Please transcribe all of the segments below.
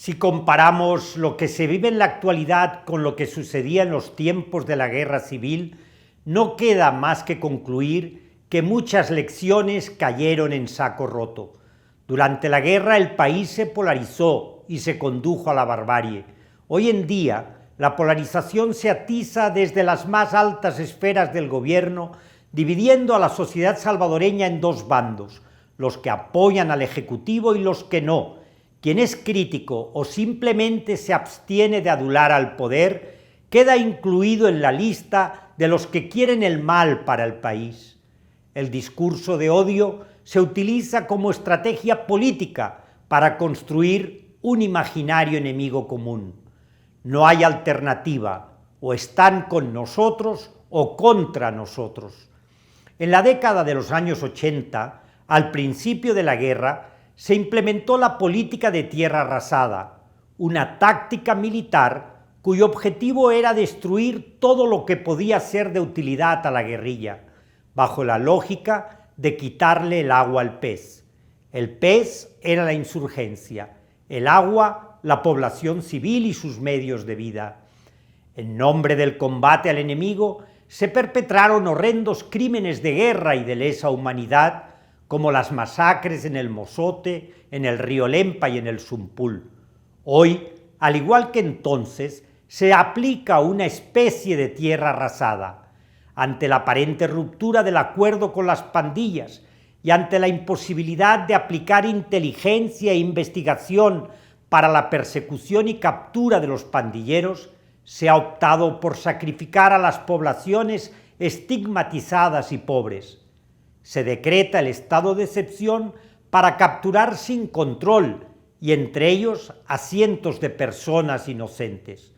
Si comparamos lo que se vive en la actualidad con lo que sucedía en los tiempos de la guerra civil, no queda más que concluir que muchas lecciones cayeron en saco roto. Durante la guerra el país se polarizó y se condujo a la barbarie. Hoy en día la polarización se atiza desde las más altas esferas del gobierno, dividiendo a la sociedad salvadoreña en dos bandos, los que apoyan al Ejecutivo y los que no. Quien es crítico o simplemente se abstiene de adular al poder queda incluido en la lista de los que quieren el mal para el país. El discurso de odio se utiliza como estrategia política para construir un imaginario enemigo común. No hay alternativa, o están con nosotros o contra nosotros. En la década de los años 80, al principio de la guerra, se implementó la política de tierra arrasada, una táctica militar cuyo objetivo era destruir todo lo que podía ser de utilidad a la guerrilla, bajo la lógica de quitarle el agua al pez. El pez era la insurgencia, el agua la población civil y sus medios de vida. En nombre del combate al enemigo se perpetraron horrendos crímenes de guerra y de lesa humanidad, como las masacres en el Mozote, en el río Lempa y en el Sumpul. Hoy, al igual que entonces, se aplica una especie de tierra arrasada. Ante la aparente ruptura del acuerdo con las pandillas y ante la imposibilidad de aplicar inteligencia e investigación para la persecución y captura de los pandilleros, se ha optado por sacrificar a las poblaciones estigmatizadas y pobres. Se decreta el estado de excepción para capturar sin control y entre ellos a cientos de personas inocentes.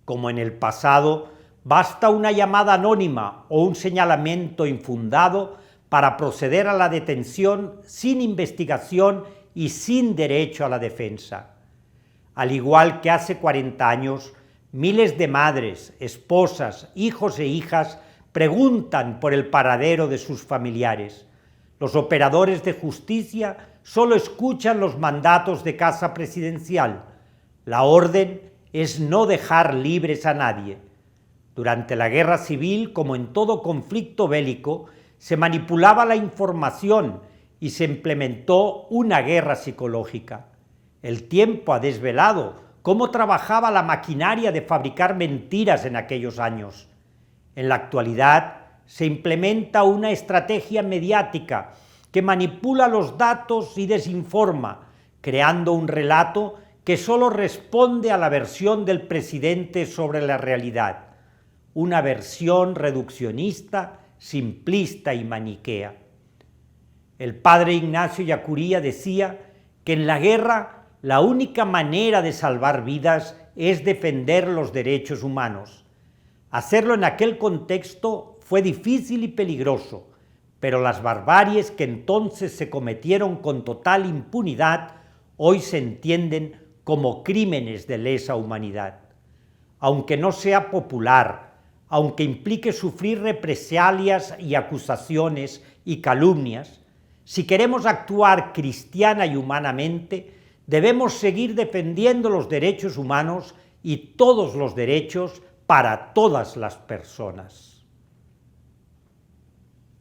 Como en el pasado, basta una llamada anónima o un señalamiento infundado para proceder a la detención sin investigación y sin derecho a la defensa. Al igual que hace 40 años, miles de madres, esposas, hijos e hijas preguntan por el paradero de sus familiares. Los operadores de justicia solo escuchan los mandatos de Casa Presidencial. La orden es no dejar libres a nadie. Durante la guerra civil, como en todo conflicto bélico, se manipulaba la información y se implementó una guerra psicológica. El tiempo ha desvelado cómo trabajaba la maquinaria de fabricar mentiras en aquellos años. En la actualidad se implementa una estrategia mediática que manipula los datos y desinforma, creando un relato que solo responde a la versión del presidente sobre la realidad, una versión reduccionista, simplista y maniquea. El padre Ignacio Ellacuría decía que en la guerra la única manera de salvar vidas es defender los derechos humanos. Hacerlo en aquel contexto fue difícil y peligroso, pero las barbaries que entonces se cometieron con total impunidad hoy se entienden como crímenes de lesa humanidad. Aunque no sea popular, aunque implique sufrir represalias y acusaciones y calumnias, si queremos actuar cristiana y humanamente, debemos seguir defendiendo los derechos humanos y todos los derechos para todas las personas.